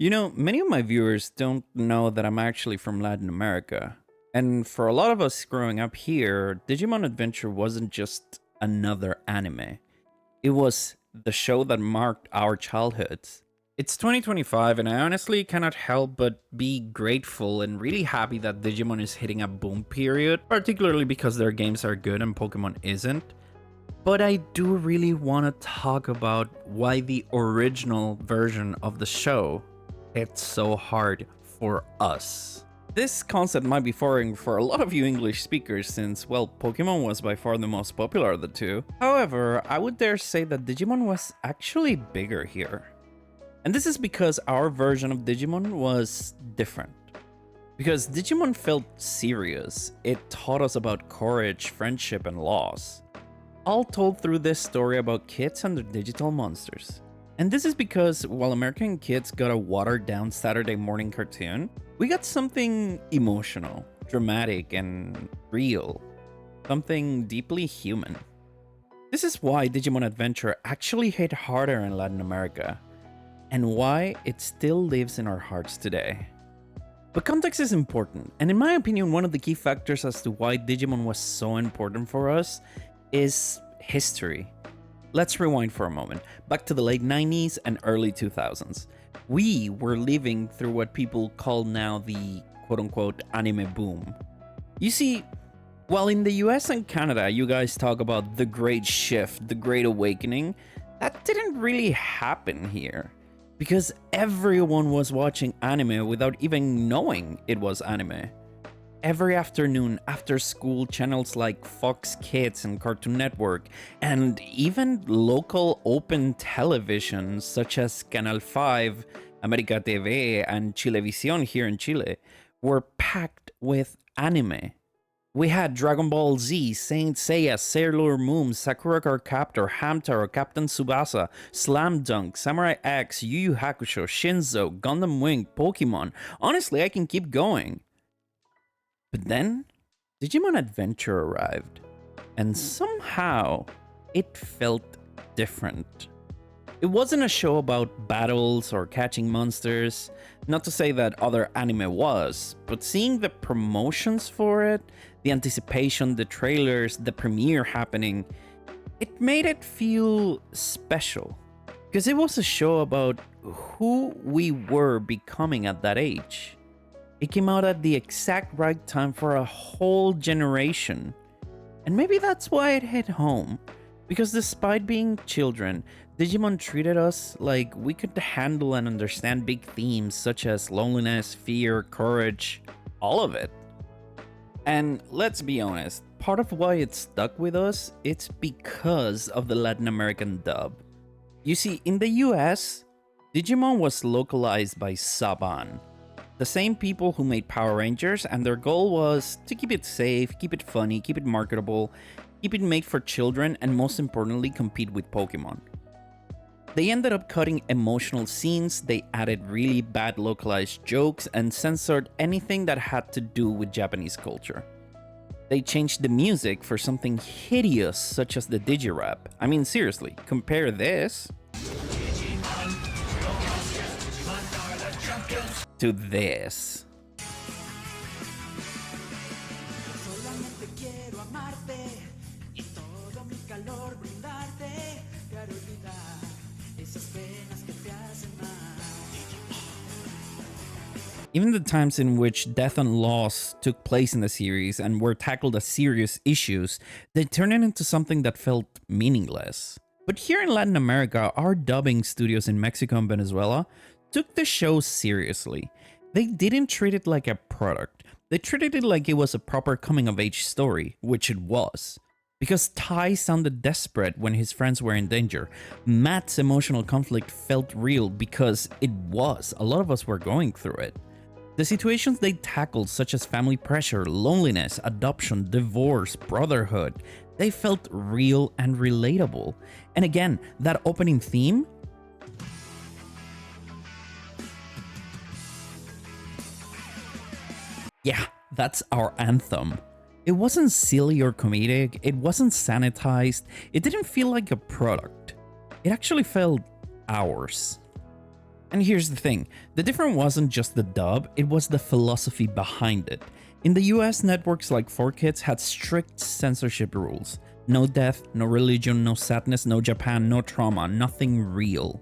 Many of my viewers don't know that I'm actually from Latin America. And for a lot of us growing up here, Digimon Adventure wasn't just another anime. It was the show that marked our childhoods. It's 2025, and I honestly cannot help but be grateful and really happy that Digimon is hitting a boom period, particularly because their games are good and Pokemon isn't. But I do really want to talk about why the original version of the show hit so hard for us. This concept might be foreign for a lot of you English speakers since, well, Pokemon was by far the most popular of the two. However, I would dare say that Digimon was actually bigger here. And this is because our version of Digimon was different. Because Digimon felt serious, it taught us about courage, friendship, and loss. All told through this story about kids and their digital monsters. And this is because while American kids got a watered down Saturday morning cartoon, we got something emotional, dramatic, and real. Something deeply human. This is why Digimon Adventure actually hit harder in Latin America, and why it still lives in our hearts today. But context is important, and in my opinion, one of the key factors as to why Digimon was so important for us is history. Let's rewind for a moment, back to the late 90s and early 2000s. We were living through what people call now the quote-unquote anime boom. You see, while in the US and Canada you guys talk about the great shift, the great awakening, that didn't really happen here. Because everyone was watching anime without even knowing it was anime. Every afternoon after school, channels like Fox Kids and Cartoon Network, and even local open television such as Canal 5, America TV, and Chilevisión here in Chile were packed with anime. We had Dragon Ball Z, Saint Seiya, Sailor Moon, Sakura Card Captor, Hamtaro, Captain Tsubasa, Slam Dunk, Samurai X, Yu Yu Hakusho, Shinzo, Gundam Wing, Pokemon. Honestly, I can keep going. But then, Digimon Adventure arrived, and somehow it felt different. It wasn't a show about battles or catching monsters, not to say that other anime was, but seeing the promotions for it, the anticipation, the trailers, the premiere happening, it made it feel special. Because it was a show about who we were becoming at that age. It came out at the exact right time for a whole generation. And maybe that's why it hit home. Because despite being children, Digimon treated us like we could handle and understand big themes such as loneliness, fear, courage, all of it. And let's be honest, part of why it stuck with us, it's because of the Latin American dub. You see, in the US, Digimon was localized by Saban, the same people who made Power Rangers, and their goal was to keep it safe, keep it funny, keep it marketable, keep it made for children, and most importantly, compete with Pokemon. They ended up cutting emotional scenes, they added really bad localized jokes, and censored anything that had to do with Japanese culture. They changed the music for something hideous such as the Digirap. I mean, seriously, compare this to this. Even the times in which death and loss took place in the series and were tackled as serious issues, they turned it into something that felt meaningless. But here in Latin America, our dubbing studios in Mexico and Venezuela took the show seriously. They didn't treat it like a product. They treated it like it was a proper coming-of-age story, which it was. Because Tai sounded desperate when his friends were in danger. Matt's emotional conflict felt real because it was. A lot of us were going through it. The situations they tackled, such as family pressure, loneliness, adoption, divorce, brotherhood, they felt real and relatable. And again, that opening theme, yeah, that's our anthem. It wasn't silly or comedic, it wasn't sanitized, it didn't feel like a product. It actually felt ours. And here's the thing, the difference wasn't just the dub, it was the philosophy behind it. In the US, networks like 4Kids had strict censorship rules. No death, no religion, no sadness, no Japan, no trauma, nothing real.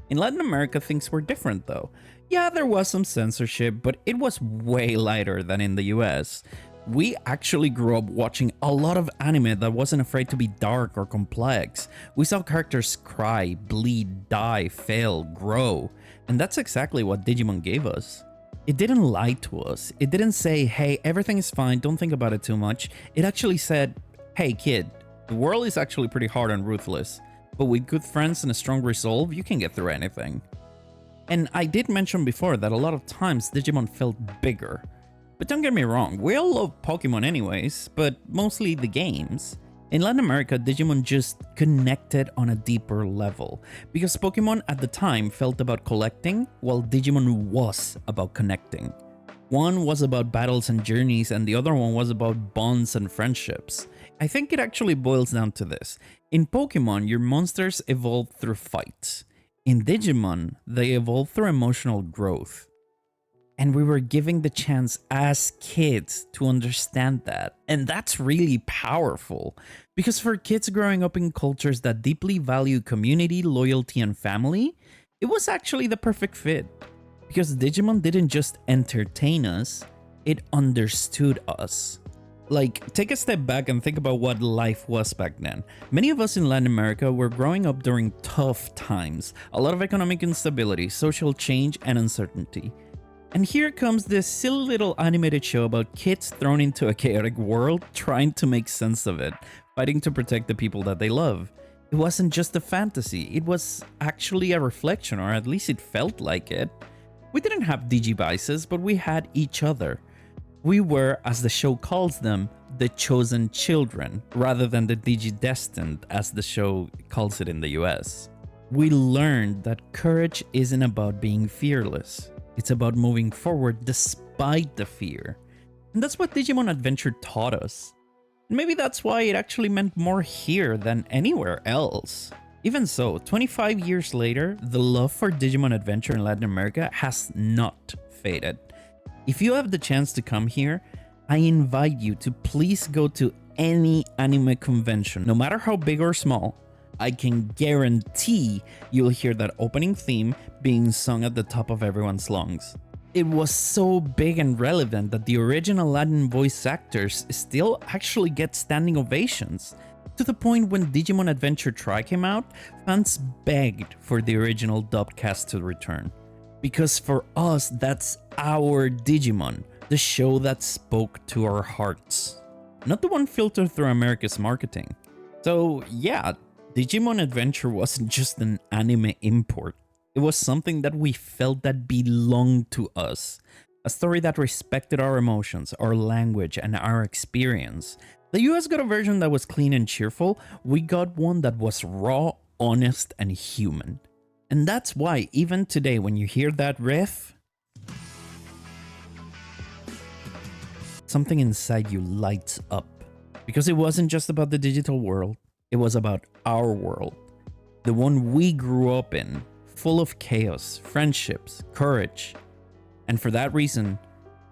In Latin America, things were different though. Yeah, there was some censorship, but it was way lighter than in the US. We actually grew up watching a lot of anime that wasn't afraid to be dark or complex. We saw characters cry, bleed, die, fail, grow. And that's exactly what Digimon gave us. It didn't lie to us. It didn't say, hey, everything is fine, don't think about it too much. It actually said, hey kid, the world is actually pretty hard and ruthless, but with good friends and a strong resolve, you can get through anything. And I did mention before that a lot of times Digimon felt bigger. But don't get me wrong, we all love Pokémon anyways, but mostly the games. In Latin America, Digimon just connected on a deeper level, because Pokémon at the time felt about collecting, while Digimon was about connecting. One was about battles and journeys, and the other one was about bonds and friendships. I think it actually boils down to this. In Pokémon, your monsters evolve through fights. In Digimon, they evolve through emotional growth. And we were given the chance as kids to understand that. And that's really powerful. Because for kids growing up in cultures that deeply value community, loyalty, and family, it was actually the perfect fit. Because Digimon didn't just entertain us, it understood us. Like, take a step back and think about what life was back then. Many of us in Latin America were growing up during tough times, a lot of economic instability, social change, and uncertainty. And here comes this silly little animated show about kids thrown into a chaotic world, trying to make sense of it, fighting to protect the people that they love. It wasn't just a fantasy, it was actually a reflection, or at least it felt like it. We didn't have Digivices, but we had each other. We were, as the show calls them, the chosen children, rather than the Digidestined, as the show calls it in the US. We learned that courage isn't about being fearless. It's about moving forward despite the fear. And that's what Digimon Adventure taught us. And maybe that's why it actually meant more here than anywhere else. Even so, 25 years later, the love for Digimon Adventure in Latin America has not faded. If you have the chance to come here, I invite you to please go to any anime convention, no matter how big or small. I can guarantee you'll hear that opening theme being sung at the top of everyone's lungs. It was so big and relevant that the original Latin voice actors still actually get standing ovations. To the point when Digimon Adventure Tri came out, fans begged for the original dubbed cast to return. Because for us, that's our Digimon, the show that spoke to our hearts. Not the one filtered through America's marketing. So yeah, Digimon Adventure wasn't just an anime import. It was something that we felt that belonged to us. A story that respected our emotions, our language, and our experience. The US got a version that was clean and cheerful. We got one that was raw, honest, and human. And that's why even today when you hear that riff, something inside you lights up. Because it wasn't just about the digital world. It was about our world, the one we grew up in, full of chaos, friendships, courage. And for that reason,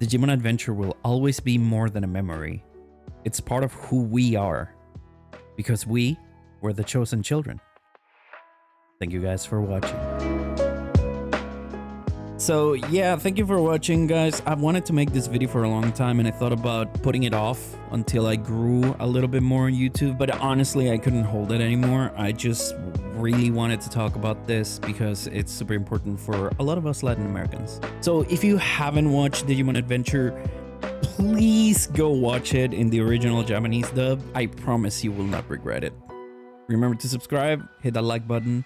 Digimon Adventure will always be more than a memory. It's part of who we are, because we were the chosen children. Thank you guys for watching. So yeah, thank you for watching, guys. I wanted to make this video for a long time and I thought about putting it off until I grew a little bit more on YouTube, but honestly I couldn't hold it anymore. I just really wanted to talk about this because it's super important for a lot of us Latin Americans. So if you haven't watched Digimon Adventure, please go watch it in the original Japanese dub. I promise you will not regret it. Remember to subscribe, hit that like button,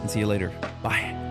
and see you later. Bye.